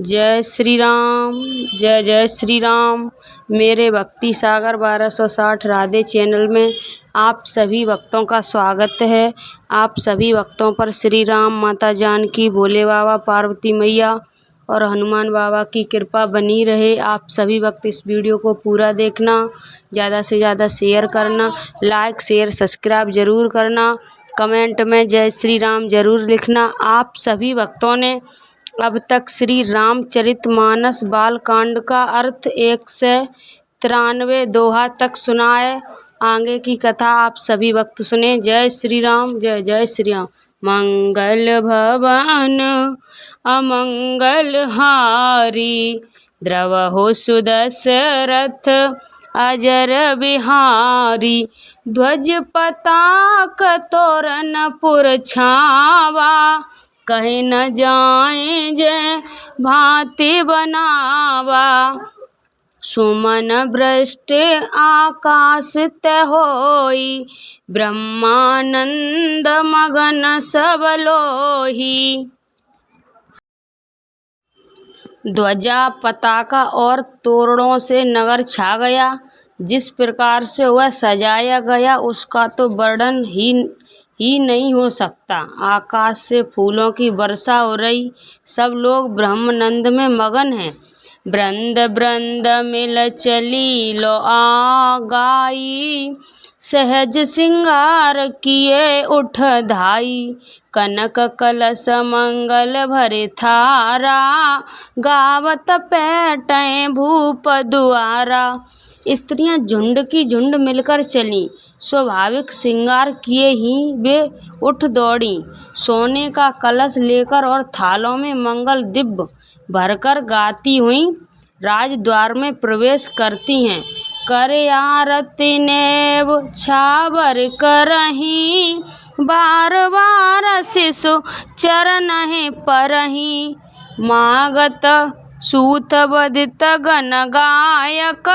जय श्री राम। जय जय श्री राम। मेरे भक्ति सागर 1260 राधे चैनल में आप सभी भक्तों का स्वागत है। आप सभी भक्तों पर श्री राम, माता जानकी, भोले बाबा, पार्वती मैया और हनुमान बाबा की कृपा बनी रहे। आप सभी भक्त इस वीडियो को पूरा देखना, ज़्यादा से ज़्यादा शेयर करना, लाइक शेयर सब्सक्राइब ज़रूर करना, कमेंट में जय श्री राम ज़रूर लिखना। आप सभी भक्तों ने अब तक श्री रामचरितमानस बालकांड का अर्थ 193 दोहा तक सुना है। आगे की कथा आप सभी भक्त सुने। जय श्री राम। जय जय श्री राम। मंगल भवन अमंगल हारी, द्रवहु सुदशरथ अजर बिहारी। ध्वज पताक तोरण पुर छावा, कहे न जाए जय भांति बनावा। सुमन भ्रष्ट आकाश तय होई, ब्रह्मानंद मगन सब लोही। ध्वजा, पताका और तोरणों से नगर छा गया। जिस प्रकार से वह सजाया गया उसका तो वर्णन ही नहीं हो सकता। आकाश से फूलों की वर्षा हो रही, सब लोग ब्रह्मानंद में मगन हैं। वृंद वृंद मिल चली लो आगाई, सहज सिंगार किए उठ धाई। कनक कलश मंगल भरे थारा, गावत पैटें भूप दुआरा। स्त्रियां झुंड की झुंड मिलकर चलीं, स्वाभाविक श्रृंगार किए ही वे उठ दौड़ी। सोने का कलश लेकर और थालों में मंगल दिव्य भरकर गाती हुई राजद्वार में प्रवेश करती हैं। करे आरती नेव छावर करहीं, बार बार शिशु चरण परहीं। मागत सूत बदित गण गायक,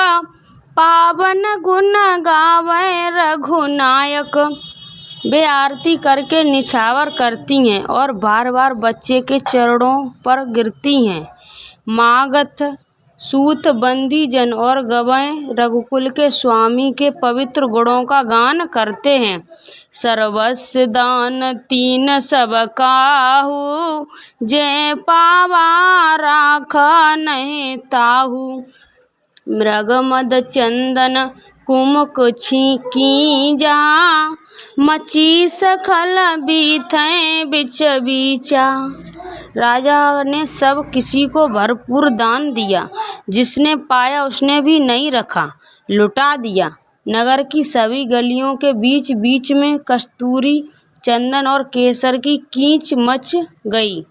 पावन गुण गावे रघुनायक। वे आरती करके निछावर करती हैं और बार बार बच्चे के चरणों पर गिरती हैं। मागत सूत बंदी जन और गवाएं रघुकुल के स्वामी के पवित्र गुणों का गान करते हैं। सर्वस्व दान तीन सब काहू, जे पावा राख नहीं ताहू। मृग मद चंदन कुमुक कीजा, मची सखल बीथें बिच बीचा। राजा ने सब किसी को भरपूर दान दिया, जिसने पाया उसने भी नहीं रखा, लुटा दिया। नगर की सभी गलियों के बीच बीच में कस्तूरी, चंदन और केसर की कीच मच गई।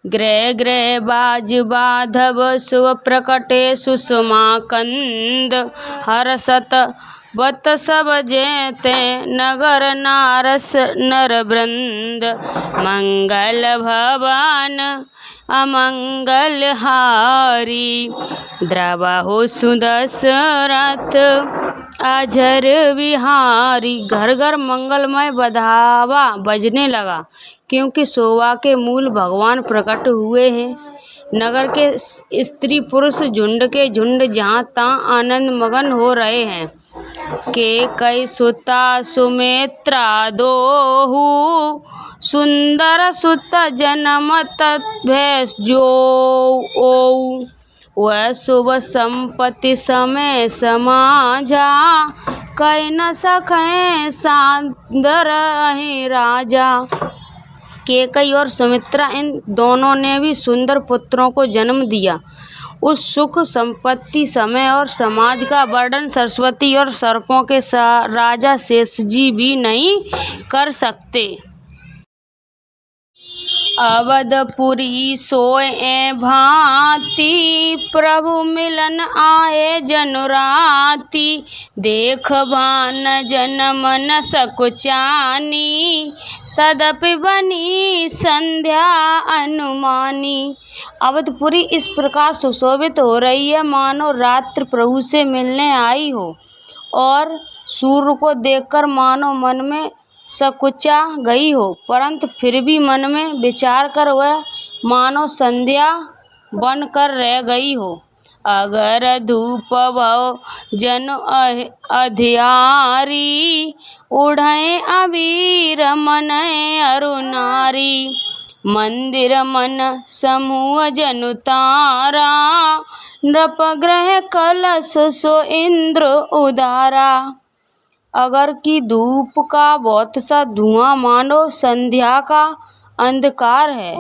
गृह गृह बाज बाधव सुव प्रकटे सुषमा कंद, हर्षत बत सब जेते नगर नारस नर वृंद। मंगल भवन अमंगल हारी, द्रवहु सुदशरथ अजर बिहारी। घर घर मंगलमय बधावा बजने लगा, क्योंकि शोभा के मूल भगवान प्रकट हुए हैं। नगर के स्त्री पुरुष झुंड के झुंड जहाँ तहाँ आनंद मगन हो रहे हैं। के कई सुता सुमित्रा दोहु, सुंदर सुत जनमत भय जोऊ। वह शुभ संपत्ति समय समाजा, कह न सके सांदर राजा। केकई और सुमित्रा इन दोनों ने भी सुंदर पुत्रों को जन्म दिया। उस सुख संपत्ति समय और समाज का वर्णन सरस्वती और सर्पों के राजा शेषजी भी नहीं कर सकते। अवधपुरी सोए भांति, प्रभु मिलन आए जनुराती। देख भान जन मन सकुचानी, तदपि बनी संध्या अनुमानी। अवधपुरी इस प्रकार सुशोभित हो रही है मानो रात्र प्रभु से मिलने आई हो, और सूर्य को देखकर मानो मन में सकुचा गई हो, परंतु फिर भी मन में विचार कर वह मानो संध्या बन कर रह गई हो। अगर धूप भव जन अधियारी, उड़े अबीर मनय अरु नारी। मंदिर मन समूह जनु तारा, नृप ग्रह कलश सो इंद्र उदारा। अगर की धूप का बहुत सा धुआं मानो संध्या का अंधकार है,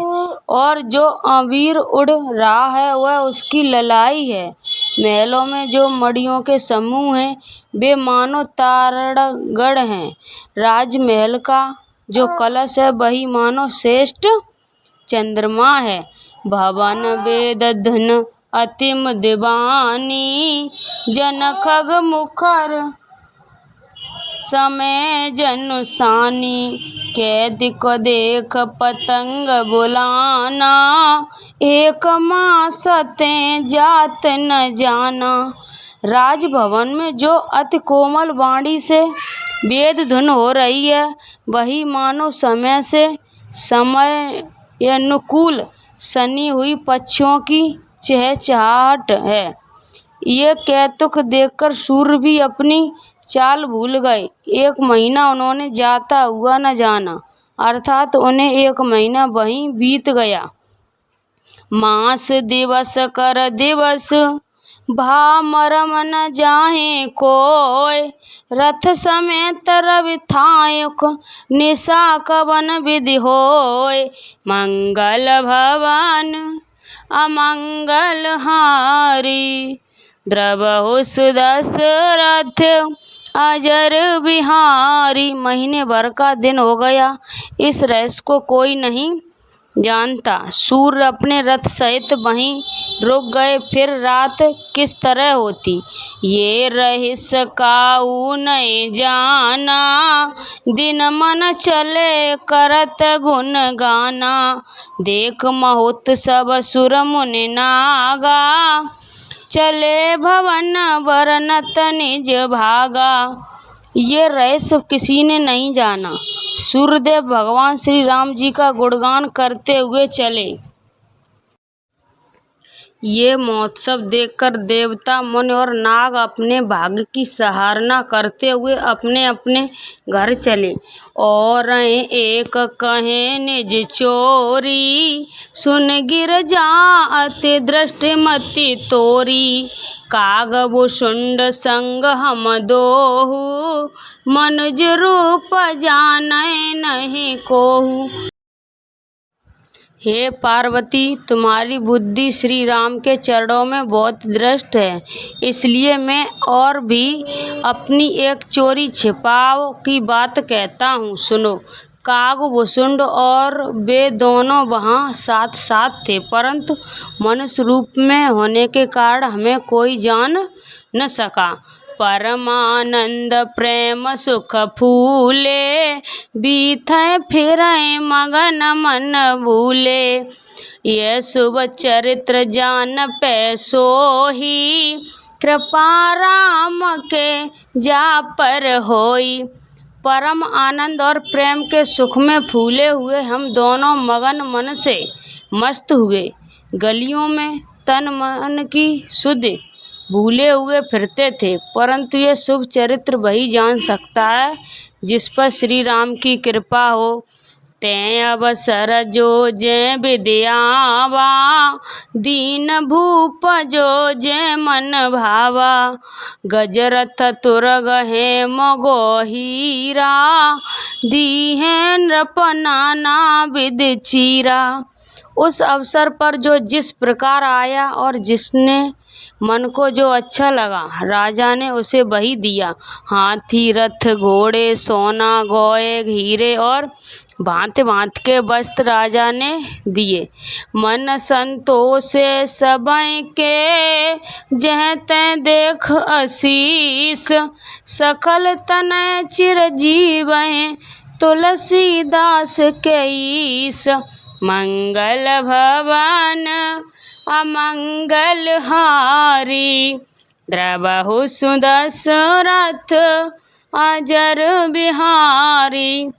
और जो अबीर उड़ रहा है वह उसकी ललाई है। महलों में जो मड़ियों के समूह हैं वे मानो तारगढ़ हैं। राजमहल का जो कलश है वही मानो श्रेष्ठ चंद्रमा है। भवन वेद धन अतिम दीवानी, जन खग मुखर समय जनुसानी। कैद को देख पतंग बुलाना, एक मास ते जात न जाना। राजभवन में जो अति कोमल वाणी से वेद धुन हो रही है वही मानो समय से समय अनुकूल सनी हुई पक्षियों की चहचहाहट है। ये कौतुक देखकर सूर्य भी अपनी चाल भूल गए। एक महीना उन्होंने जाता हुआ न जाना, अर्थात उन्हें एक महीना वहीं बीत गया। मास दिवस कर दिवस, भा मरम न जाहे कोय। रथ समेत रवि थायुक, निशा कवन विधि होय। मंगल भवन अमंगल हारी, द्रवहु सुदशरथ अजर बिहारी। महीने भर का दिन हो गया, इस रहस्य को कोई नहीं जानता। सूर्य अपने रथ सहित वहीं रुक गए। फिर रात किस तरह होती ये रहस्य काऊ नहीं जाना। दिन मन चले करत गुण गाना, देख महोत्सव सुर मुनि नागा। चले भवन बरनत निज भागा। ये रहस्य किसी ने नहीं जाना। सूर्यदेव भगवान श्री राम जी का गुणगान करते हुए चले। ये महोत्सव देखकर देवता मुनि और नाग अपने भाग्य की सराहना करते हुए अपने अपने घर चले। और एक कहे निज चोरी, सुन गिर जात दृष्टिमति तोरी। काग भुसुंड संग हम दोहु, मनुज रूप जानै नहीं कोहु। हे पार्वती, तुम्हारी बुद्धि श्री राम के चरणों में बहुत दृष्ट है, इसलिए मैं और भी अपनी एक चोरी छिपाव की बात कहता हूँ, सुनो। काग भुसुंड और वे दोनों वहाँ साथ साथ थे, परंतु मनुष्य रूप में होने के कारण हमें कोई जान न सका। परमानंद प्रेम सुख फूले, बीथै फिरै मगन मन भूले। ये शुभ चरित्र जान पै सोही, कृपा राम के जा पर होई। परम आनंद और प्रेम के सुख में फूले हुए हम दोनों मगन मन से मस्त हुए गलियों में तन मन की सुधि भूले हुए फिरते थे। परंतु ये शुभ चरित्र वही जान सकता है जिस पर श्री राम की कृपा हो। तैं अवसर जो जय विद्यावा, दीन भूप जो जय मन भावा। गजरथ तुरग है मगो हीरा, दीहें नृप नाना विध चीरा। उस अवसर पर जो जिस प्रकार आया और जिसने मन को जो अच्छा लगा, राजा ने उसे वही दिया। हाथी रथ घोड़े सोना गौए हीरे और भांति भांति के वस्त्र राजा ने दिए। मन संतोष सबय के जह तै देख आशीष, सकल तनय चिरजीवय तुलसीदास के ईश। मंगल भवन अमंगल हारी, द्रवहु सुदशरथ अजर बिहारी।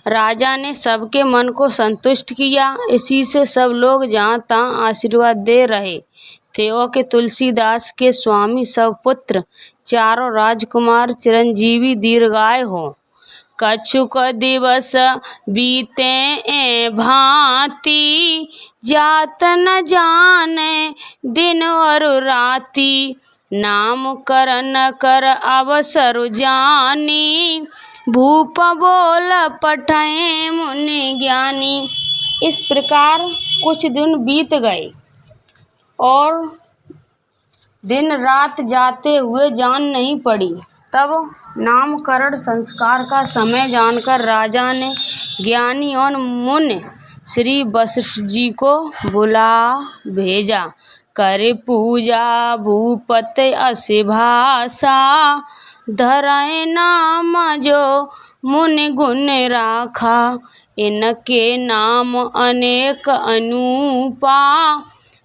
राजा ने सबके मन को संतुष्ट किया। इसी से सब लोग जहाँ तहाँ आशीर्वाद दे रहे थे और कि तुलसीदास के स्वामी सब पुत्र चारों राजकुमार चिरंजीवी दीर्घायु हो। कछुक दिवस बीते भांति, जात न जाने दिन और राति। नाम करन कर अवसर जानी, भूप बोल पठे मुनि ज्ञानी। इस प्रकार कुछ दिन बीत गए और दिन रात जाते हुए जान नहीं पड़ी। तब नामकरण संस्कार का समय जानकर राजा ने ज्ञानी और मुनि श्री वशिष्ठ जी को बुला भेजा। करे पूजा भूपति असी भाषा, धरय नाम जो मुनि गुण राखा। इनके नाम अनेक अनूपा,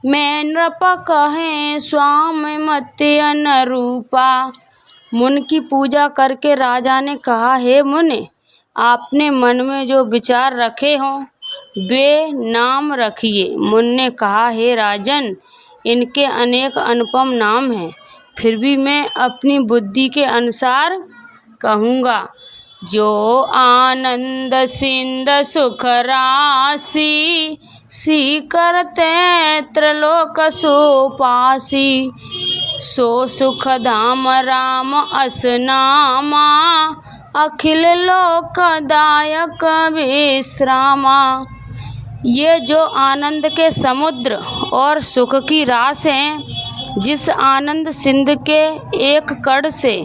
मैं नृप कहे स्वामी मति अनुरूपा। मुनि की पूजा करके राजा ने कहा, हे मुनि, आपने मन में जो विचार रखे हों वे नाम रखिए। मुनि ने कहा, हे राजन, इनके अनेक अनुपम नाम हैं, फिर भी मैं अपनी बुद्धि के अनुसार कहूँगा। जो आनंद सिंध सुख राशि, सी करते त्रिलोक सुपासी। सो सुख धाम राम अस नामा, अखिल लोकदायक विश्रामा। ये जो आनंद के समुद्र और सुख की रास हैं, जिस आनंद सिंध के एक कण से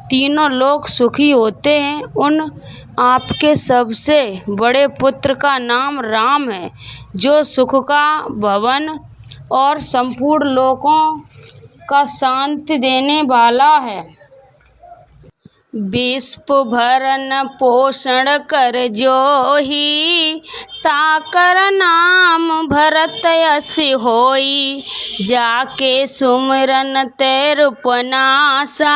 तीनों लोग सुखी होते हैं, उन आपके सबसे बड़े पुत्र का नाम राम है, जो सुख का भवन और संपूर्ण लोकों का शांति देने वाला है। विश्व भरण पोषण कर जोही, ताकर नाम भरत यश होई। जाके सुमिरन ते रूपनासा,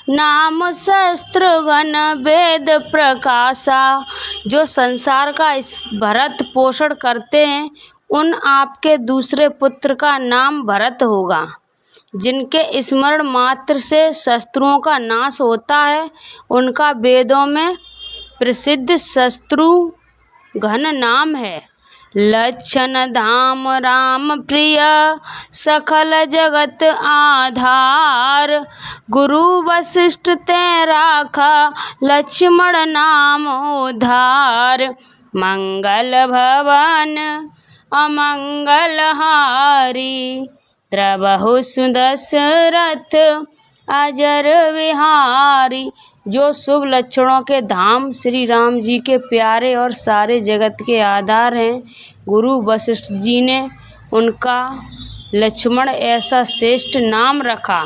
नाम शस्त्रघ्न वेद प्रकाशा। जो संसार का इस भरत पोषण करते हैं, उन आपके दूसरे पुत्र का नाम भरत होगा। जिनके स्मरण मात्र से शत्रुओं का नाश होता है, उनका वेदों में प्रसिद्ध शत्रुघ्न नाम है। लक्षण धाम राम प्रिय, सकल जगत आधार। गुरु वशिष्ठ ते राखा, लक्ष्मण नाम उधार। मंगल भवन अमंगल हारी, द्रवहु सुदशरथ अजर विहारी। जो शुभ लक्षणों के धाम श्री राम जी के प्यारे और सारे जगत के आधार हैं, गुरु वशिष्ठ जी ने उनका लक्ष्मण ऐसा श्रेष्ठ नाम रखा।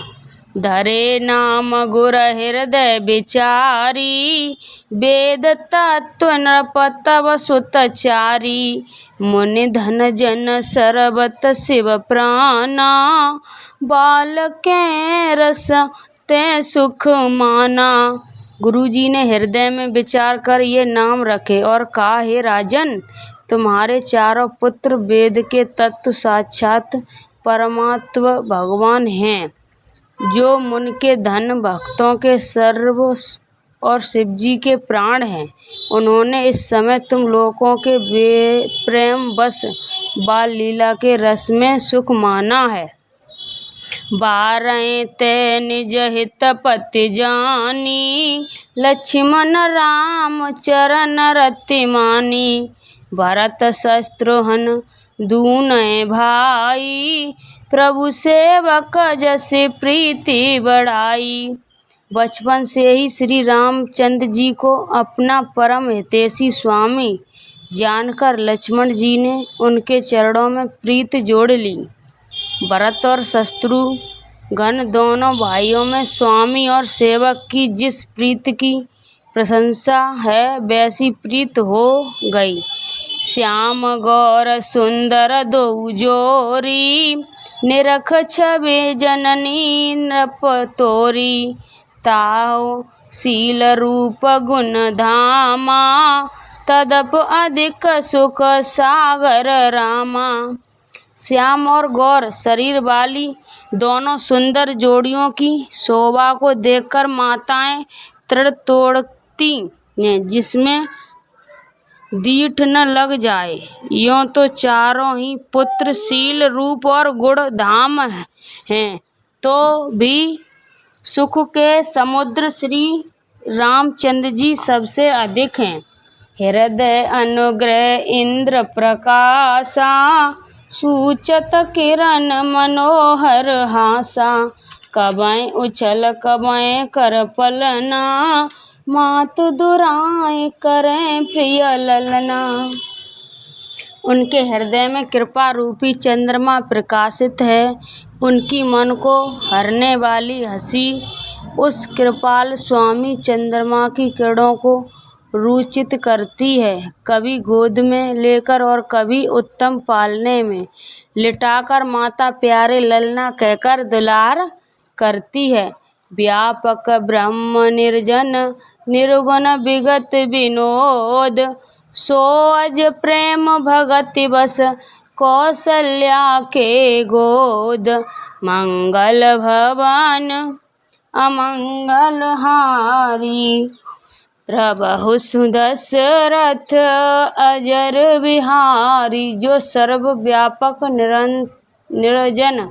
धरे नाम गुर हृदय विचारी, वेद तत्व नृप तव सुतचारी। मुनि धन जन सरबत शिव प्राणा, बालके रस ते सुख माना। गुरु जी ने हृदय में विचार कर ये नाम रखे और कहा, हे राजन, तुम्हारे चारों पुत्र वेद के तत्व साक्षात परमात्म भगवान हैं, जो मुनि के धन भक्तों के सर्व और शिव जी के प्राण हैं। उन्होंने इस समय तुम लोगों के प्रेम बस बाल लीला के रस में सुख माना है। बारह ते निज हित पति जानी, लक्ष्मण राम चरण रति मानी। भरत शत्रुघ्न दूनय भाई, प्रभु सेवक जैसे प्रीति बढ़ाई। बचपन से ही श्री रामचंद्र जी को अपना परम हितैषी स्वामी जानकर लक्ष्मण जी ने उनके चरणों में प्रीत जोड़ ली। भरत और शत्रुघ्न दोनों भाइयों में स्वामी और सेवक की जिस प्रीत की प्रशंसा है, वैसी प्रीत हो गई। श्याम गौर सुंदर दो जोरी, निरख छवि जननी नृप तोरी। ताऊ शील रूप गुण धामा, तदप अधिक सुख सागर रामा। श्याम और गौर शरीर वाली दोनों सुंदर जोड़ियों की शोभा को देखकर माताएं तृण तोड़ती हैं, जिसमें दीठ न लग जाए। यों तो चारों ही पुत्र शील रूप और गुण धाम हैं, तो भी सुख के समुद्र श्री रामचंद्र जी सबसे अधिक हैं। हृदय अनुग्रह इंद्र प्रकाशा, सूचत किरण मनोहर हासा। कबय उछल कबय कर पलना, मातु दुराए करें प्रिय ललना। उनके हृदय में कृपा रूपी चंद्रमा प्रकाशित है। उनकी मन को हरने वाली हंसी उस कृपाल स्वामी चंद्रमा की किरणों को रुचित करती है। कभी गोद में लेकर और कभी उत्तम पालने में लिटाकर माता प्यारे ललना कहकर दुलार करती है। व्यापक ब्रह्म निर्जन निर्गुण विगत विनोद, सो अज प्रेम भगति बस कौशल्या के गोद। मंगल भवन अमंगल हारी, प्रभु सुदशरथ अजर बिहारी। जो सर्वव्यापक निर्जन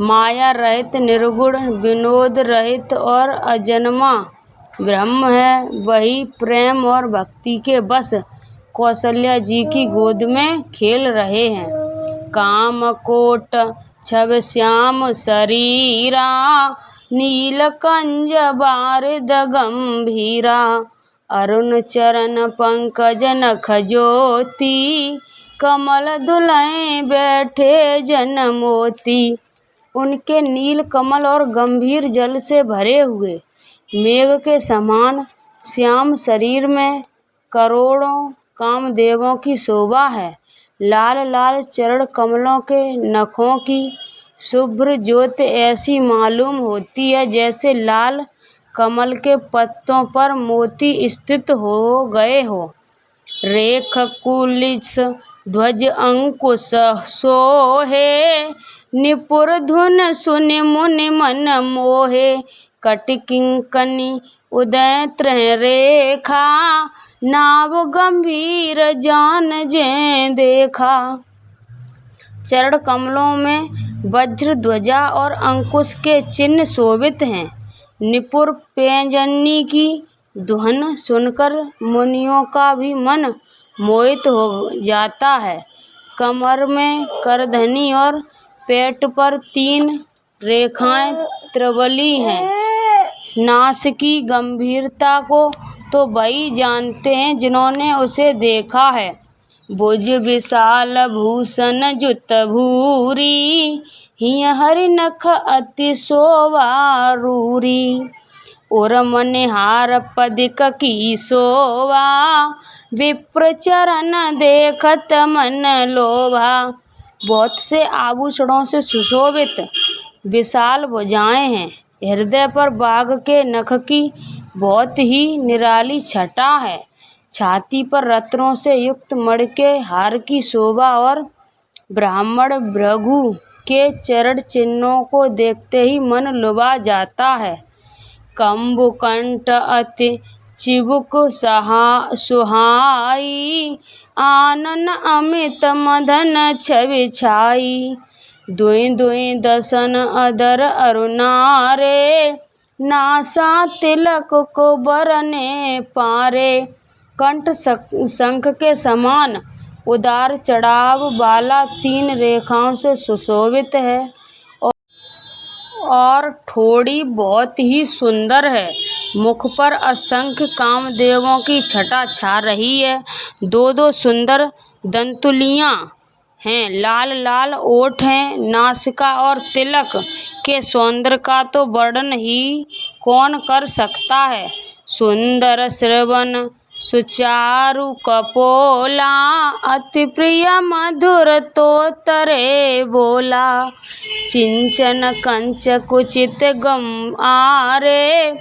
माया रहित निर्गुण विनोद रहित और अजन्मा ब्रह्म है, वही प्रेम और भक्ति के बस कौशल्या जी की गोद में खेल रहे हैं। कामकोट छवि श्याम शरीरा, नीलकंज बारिद गंभीरा। अरुण चरण पंकज नख ज्योति, कमल दुलय बैठे जन मोती। उनके नील कमल और गंभीर जल से भरे हुए मेघ के समान श्याम शरीर में करोड़ों कामदेवों की शोभा है। लाल लाल चरण कमलों के नखों की शुभ्र ज्योति ऐसी मालूम होती है जैसे लाल कमल के पत्तों पर मोती स्थित हो गए हो। रेख कुलिस ध्वज अंकुश सोहे, निपुर धुन सुनि मुनि मन मोहे। कटिकिंकनी उदय त्रय रेखा, नाव गंभीर जान जे देखा। चरण कमलों में वज्र ध्वजा और अंकुश के चिन्ह शोभित हैं। निपुर पैंजनी की ध्वन सुनकर मुनियों का भी मन मोहित हो जाता है। कमर में करधनी और पेट पर 3 रेखाएं त्रिवली हैं। नास की गंभीरता को तो वही जानते हैं जिन्होंने उसे देखा है। भुज विशाल भूषण जुत भूरी, हिय हरि नख अति शोभा रूरी। और मनिहार पदिक की शोभा, विप्र चरण देखत मन लोभा। बहुत से आभूषणों से सुशोभित विशाल भुजाएं हैं। हृदय पर बाघ के नख की बहुत ही निराली छटा है। छाती पर रत्नों से युक्त मणि के हार की शोभा और ब्राह्मण भृगु के चरण चिन्हों को देखते ही मन लुभा जाता है। कंबुकंठ अति चिबुक सुहाई, आनन अमित मदन छवि छाई। दुई दुई दसन अधर अरुणारे, नासा तिलक को बरने पारे। कंठ शंख के समान उदार चढ़ाव वाला 3 रेखाओं से सुशोभित है और ठोड़ी बहुत ही सुंदर है। मुख पर असंख्य कामदेवों की छटा छा रही है। 2-2 सुंदर दंतुलियां हैं। लाल लाल ओठ हैं। नासिका और तिलक के सौंदर्य का तो वर्णन ही कौन कर सकता है। सुंदर श्रवण सुचारु कपोला, अति प्रिय मधुर तोतरे बोला। चिंचन कंच कुचित गम आरे,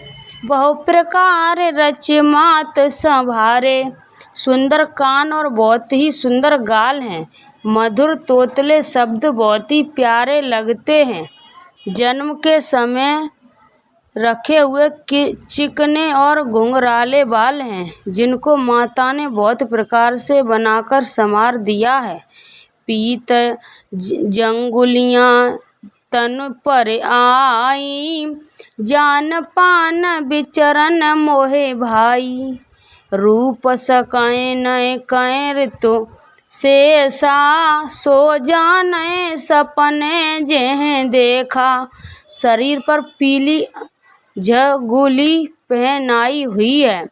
बहु प्रकार रच मात संभारे। सुंदर कान और बहुत ही सुंदर गाल हैं। मधुर तोतले शब्द बहुत ही प्यारे लगते हैं। जन्म के समय रखे हुए चिकने और घुंघराले बाल हैं, जिनको माता ने बहुत प्रकार से बनाकर संवार दिया है। पीत जंगुलियां तन पर आई, जान पान विचरन मोहे भाई। रूप सकाए नए कए ऋतु शेषा, सो जाने सपने जेह देखा। शरीर पर पीली झगुली पहनाई हुई है।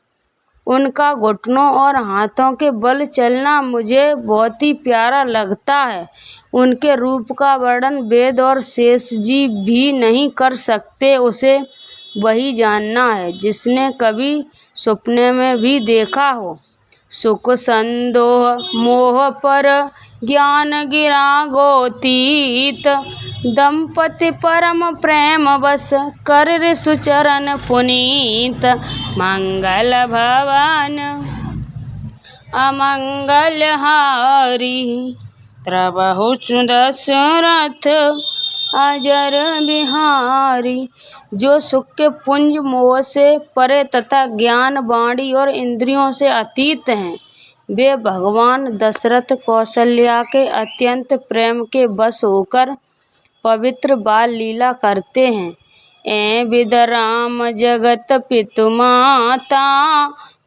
उनका घुटनों और हाथों के बल चलना मुझे बहुत ही प्यारा लगता है। उनके रूप का वर्णन वेद और शेष जी भी नहीं कर सकते। उसे वही जानना है जिसने कभी सपने में भी देखा हो। सुख संदोह मोह पर ज्ञान गिरा गोतीत, दंपति परम प्रेम बस कर सुचरण पुनीत। मंगल भवन अमंगल हारी, त्रबहु दशरथ अजर बिहारी। जो सुख के पुंज मोह से परे तथा ज्ञान वाणी और इंद्रियों से अतीत हैं, वे भगवान दशरथ कौशल्या के अत्यंत प्रेम के वश होकर पवित्र बाल लीला करते हैं। ए विद राम जगत पितु माता,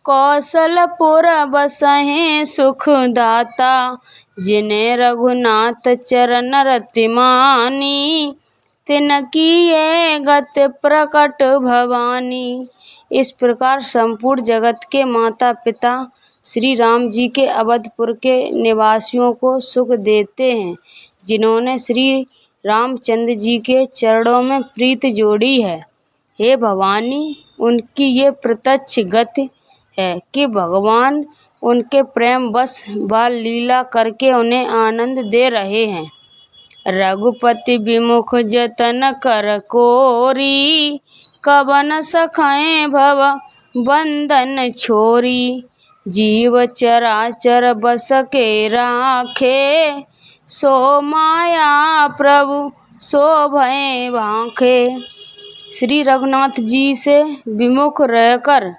कौशलपुर बसहें सुख दाता। जिन्हें रघुनाथ चरण रति मानी, तिनकी ये गत प्रकट भवानी। इस प्रकार संपूर्ण जगत के माता पिता श्री राम जी के अवधपुर के निवासियों को सुख देते हैं, जिन्होंने श्री रामचंद्र जी के चरणों में प्रीत जोड़ी है। हे भवानी, उनकी ये प्रत्यक्ष गति है कि भगवान उनके प्रेम बस बाल लीला करके उन्हें आनंद दे रहे हैं। रघुपति विमुख जतन कर कोरी, कवन सखाए भव बंधन छोरी। जीव चराचर बस के राखे, सो माया प्रभु सो भय भाखे। श्री रघुनाथ जी से विमुख रहकर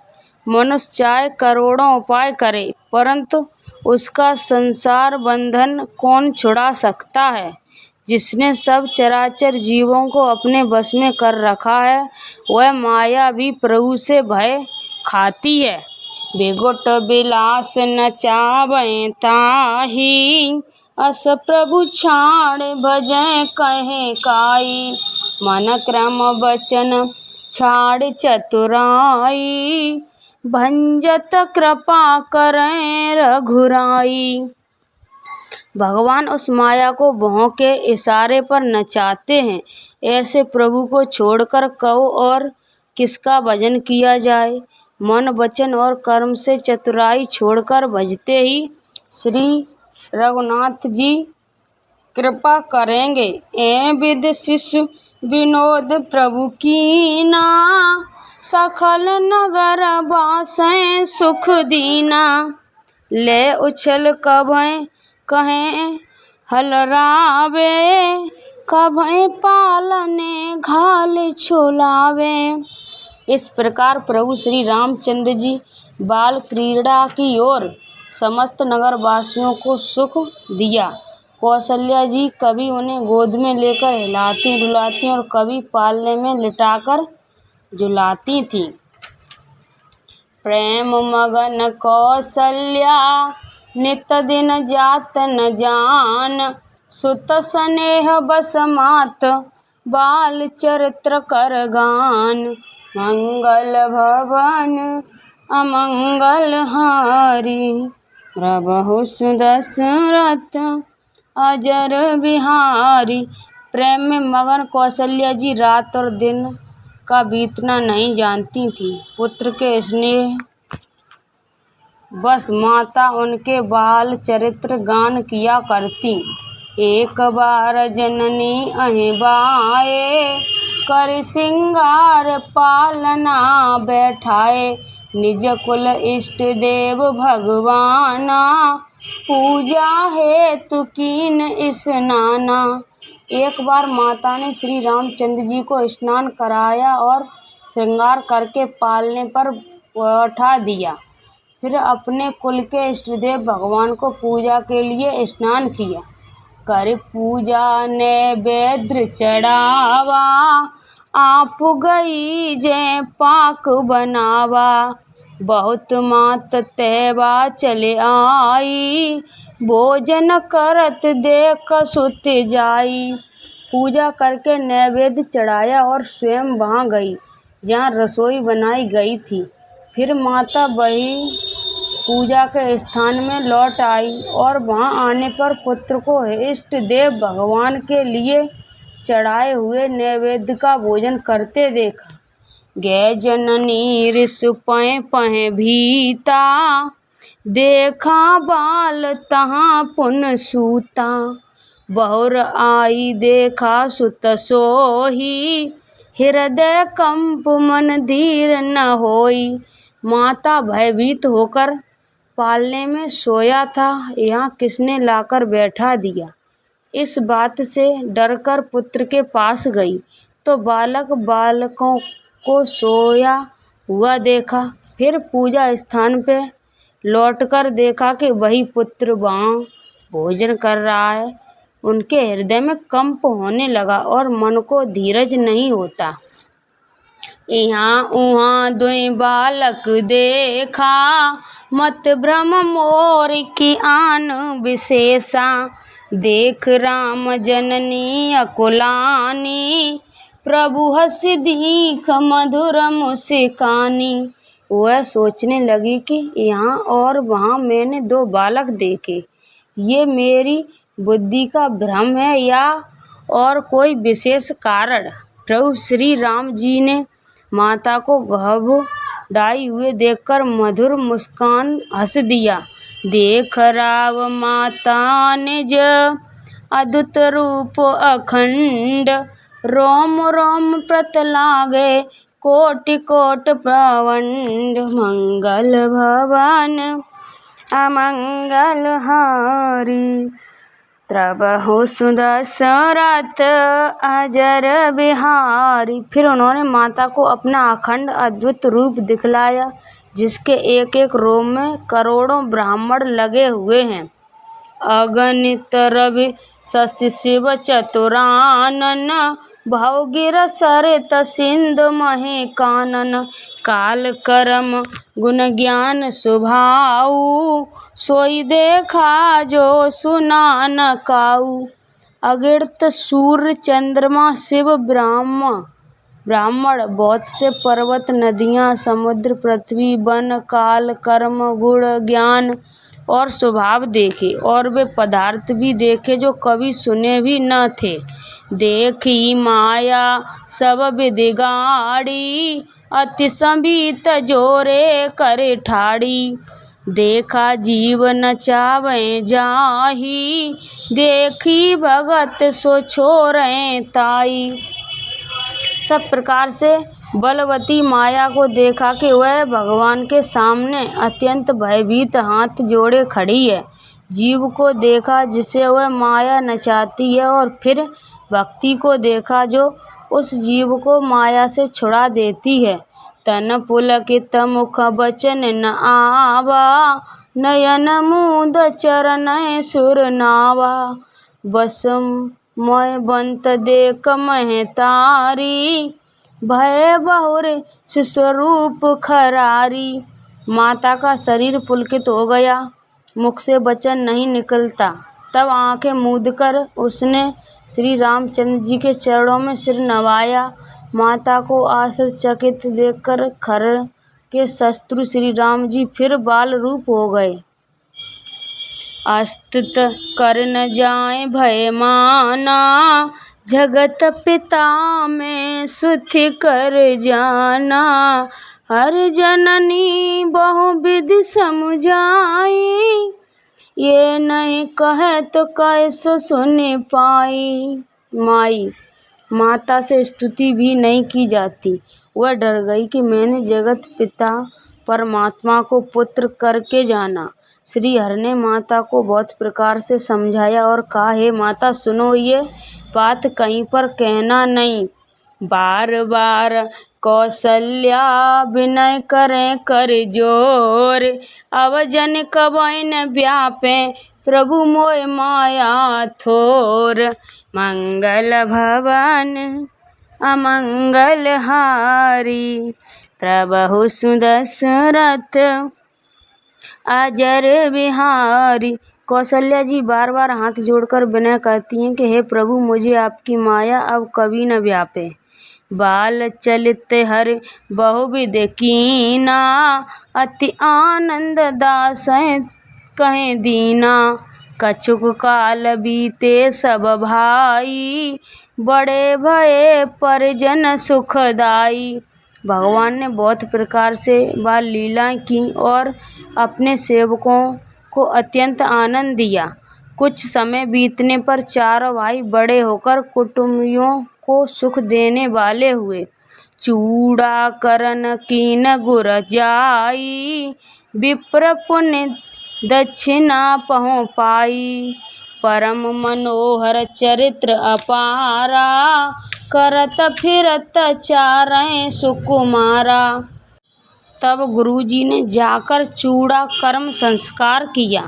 मनुष्य चाहे करोड़ों उपाय करे, परंतु उसका संसार बंधन कौन छुड़ा सकता है। जिसने सब चराचर जीवों को अपने बस में कर रखा है, वह माया भी प्रभु से भय खाती है। बेगुट बिलास न चावै ताही, अस प्रभु छाड़ भजै कहे काई। मन क्रम बचन छाड़ चतुराई, भंजत कृपा करें रघुराई। भगवान उस माया को भौं के इशारे पर नचाते हैं। ऐसे प्रभु को छोड़कर कहो और किसका भजन किया जाए। मन वचन और कर्म से चतुराई छोड़कर भजते ही श्री रघुनाथ जी कृपा करेंगे। ए विद शिष्य विनोद प्रभु कीना, सखल नगर बासें सुख दीना। ले उछल कभय कहें हलरावे, कभय पालने घाल छोलावे। इस प्रकार प्रभु श्री रामचंद्र जी बाल क्रीड़ा की ओर समस्त नगरवासियों को सुख दिया। कौशल्या जी कभी उन्हें गोद में लेकर हिलाती डुलाती और कभी पालने में लिटाकर झुलाती थी। प्रेम मगन कौशल्या नित दिन जात न जान, सुत स्नेह बस मात बाल चरित्र कर गान। मंगल भवन अमंगल हारी, प्रभु दशरथ अजर बिहारी। प्रेम में मगन कौशल्या जी रात और दिन का बीतना नहीं जानती थी। पुत्र के स्नेह बस माता उनके बाल चरित्र गान किया करती। एक बार जननी अहिबाए, कर सिंगार पालना बैठाए। निज कुल इष्ट देव भगवाना, पूजा हेतु कीन स्नाना। एक बार माता ने श्री रामचंद्र जी को स्नान कराया और श्रृंगार करके पालने पर बैठा दिया। फिर अपने कुल के इष्टदेव भगवान को पूजा के लिए स्नान किया। कर पूजा नैवेद्य चढ़ावा, आप गई जय पाक बनावा। बहुत मात तैवा चले आई, भोजन करत देख सुत जाई। पूजा करके नैवेद्य चढ़ाया और स्वयं वहाँ गई जहाँ रसोई बनाई गई थी। फिर माता वही पूजा के स्थान में लौट आई और वहाँ आने पर पुत्र को इष्ट देव भगवान के लिए चढ़ाए हुए नैवेद्य का भोजन करते देखा। गे जननी रिस पय पह भीता, देखा बाल तहाँ पुन सूता। बहुर आई देखा सुत सोही, हृदय कंप मन धीर न होई। माता भयभीत होकर पालने में सोया था, यहाँ किसने लाकर बैठा दिया। इस बात से डरकर पुत्र के पास गई तो बालकों को सोया हुआ देखा। फिर पूजा स्थान पे लौटकर देखा कि वही पुत्र वहाँ भोजन कर रहा है। उनके हृदय में कंप होने लगा और मन को धीरज नहीं होता। यहाँ उहाँ दुई बालक देखा, मत भ्रम मोर की आन विशेषा। देख राम जननी अकुलानी, प्रभु हंस दीख मधुर मुस्कानी। वह सोचने लगी कि यहाँ और वहाँ मैंने दो बालक देखे, ये मेरी बुद्धि का भ्रम है या और कोई विशेष कारण। प्रभु श्री राम जी ने माता को घबराई हुए देखकर मधुर मुस्कान हंस दिया। देख राव माता निज अद्भुत रूप अखंड, रोम रोम प्रत लागे कोटि कोट प्रवंड। मंगल भवन अमंगल हारी, त्रबहु सुदशरथ अजर बिहारी। फिर उन्होंने माता को अपना अखंड अद्भुत रूप दिखलाया, जिसके एक एक रोम में करोड़ों ब्राह्मण लगे हुए हैं। अगणित रवि शशि शिव चतुरानन, भवगिर सरित सिंधु महे कानन। काल कर्म गुण ज्ञान स्वभाव, सोई देखा जो सुना न काऊ। अगिनत सूर्य चंद्रमा शिव ब्राह्मण बहुत से पर्वत नदियाँ समुद्र पृथ्वी वन काल कर्म गुण ज्ञान और स्वभाव देखे, और वे पदार्थ भी देखे जो कभी सुने भी न थे। देखी माया सब विधि गाड़ी, अति संभीत जोरे करे ठाड़ी। देखा जीव न चावे जाही, देखी भगत सो छोड़े ताई। सब प्रकार से बलवती माया को देखा कि वह भगवान के सामने अत्यंत भयभीत हाथ जोड़े खड़ी है। जीव को देखा जिसे वह माया नचाती है, और फिर भक्ति को देखा जो उस जीव को माया से छुड़ा देती है। तन पुलकित मुख बचन न आवा, नयन मूंद चरण सुर नावा। बसमय बंत देख महतारी, भय बहुर स्वरूप खरारी। माता का शरीर पुलकित हो गया, मुख से वचन नहीं निकलता। तब आंखें मूंदकर उसने श्री रामचंद्र जी के चरणों में सिर नवाया। माता को आश्चर्यचकित देखकर खर के शत्रु श्री राम जी फिर बाल रूप हो गए। अस्तित कर न जाए भय माना, जगत पिता में सुथि कर जाना। हर जननी बहु विधि समझाई, ये नहीं कहे तो कैसे सुन पाई। माई माता से स्तुति भी नहीं की जाती। वह डर गई कि मैंने जगत पिता परमात्मा को पुत्र करके जाना। श्री हरि ने माता को बहुत प्रकार से समझाया और कहा, हे माता सुनो, ये बात कहीं पर कहना नहीं। बार बार कौशल्या विनय करें कर जोर, अब जन कबैन व्यापे प्रभु मोय माया थोर। मंगल भवन अमंगल हारी, प्रभु सुदशरथ अजर बिहारी। कौशल्या जी बार बार हाथ जोड़कर विनय करती हैं कि हे प्रभु, मुझे आपकी माया अब कभी न व्यापे। बाल चलित हर बहुविध कीना, अति आनंद दास कहें दीना। कछुक काल बीते सब भाई, बड़े भये परिजन सुखदाई। भगवान ने बहुत प्रकार से बाल लीलाएं की और अपने सेवकों को अत्यंत आनंद दिया। कुछ समय बीतने पर चारों भाई बड़े होकर कुटुंबियों को सुख देने वाले हुए। चूड़ा करन कीन गुर जाई, विप्र पुण्य दक्षिणा पहुँ पाई। परम मनोहर चरित्र अपारा, करत फिरत चारें सुकुमारा। तब गुरुजी ने जाकर चूड़ा कर्म संस्कार किया।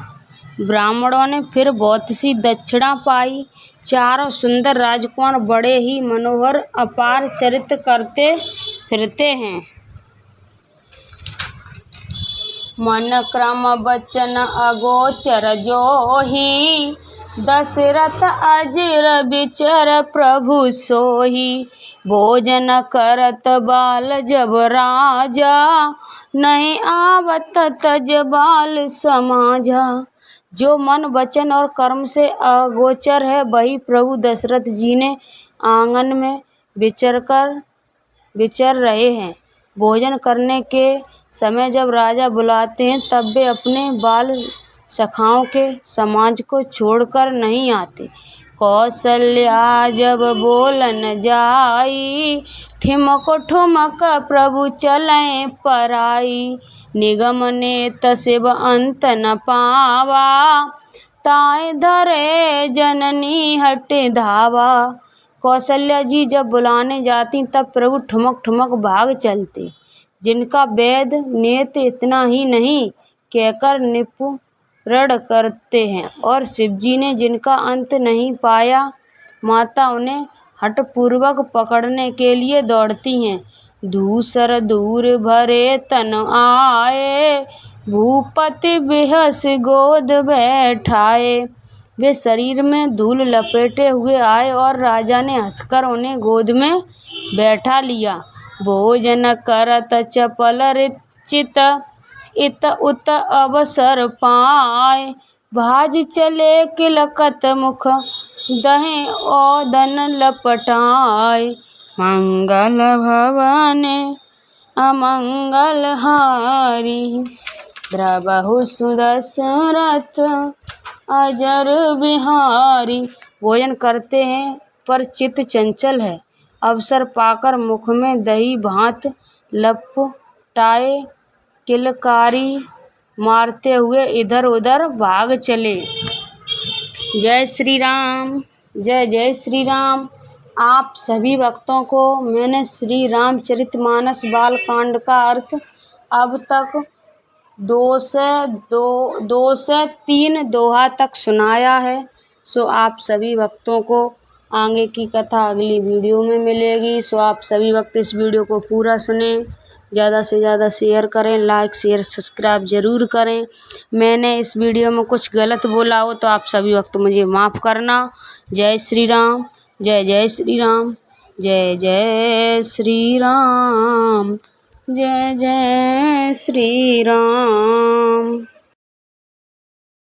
ब्राह्मणों ने फिर बहुत सी दक्षिणा पाई। चारों सुंदर राजकुमार बड़े ही मनोहर अपार चरित्र करते फिरते हैं। मन क्रम बचन अगोचर जोही, दशरथ अजिर बिचर प्रभु सोही। भोजन करत बाल जब राजा, नहीं आवत तज बाल समाजा। जो मन वचन और कर्म से अगोचर है, वही प्रभु दशरथ जी ने आंगन में विचर रहे हैं। भोजन करने के समय जब राजा बुलाते हैं, तब वे अपने बाल सखाओं के समाज को छोड़कर नहीं आते। कौशल्या जब बोलन जाई, ठिमक ठुमक प्रभु चलें पराई। निगम नेत शिव अंत न पावा, ताय धरे जननी हट धावा। कौशल्या जी जब बुलाने जाती तब प्रभु ठुमक ठुमक भाग चलते। जिनका वेद नेत इतना ही नहीं कहकर निपुण करते हैं, और शिवजी ने जिनका अंत नहीं पाया, माता उन्हें हठपूर्वक पकड़ने के लिए दौड़ती हैं। दूसर दूर भरे तन आए, भूपति बिहस गोद बैठाए। वे शरीर में धूल लपेटे हुए आए और राजा ने हंसकर उन्हें गोद में बैठा लिया। भोजन करत चपल चित, इत उत अवसर पाए। भाज चले किलकत मुख, दहें ओदन लपटाए। मंगल भवन अमंगल हारी, प्रभु सुदशरथ अजर बिहारी। भोजन करते हैं पर चित्त चंचल है। अवसर पाकर मुख में दही भात लपटाए किलकारी मारते हुए इधर उधर भाग चले। जय श्री राम, जय जय श्री राम। आप सभी भक्तों को मैंने श्री रामचरितमानस बालकांड का अर्थ अब तक 2 से 3 दोहा तक सुनाया है। सो आप सभी भक्तों को आगे की कथा अगली वीडियो में मिलेगी। सो आप सभी भक्त इस वीडियो को पूरा सुने, ज़्यादा से ज़्यादा शेयर करें, लाइक शेयर सब्सक्राइब ज़रूर करें। मैंने इस वीडियो में कुछ गलत बोला हो तो आप सभी भक्त मुझे माफ़ करना। जय श्री राम, जय जय श्री राम, जय जय श्री राम, जय जय श्री राम।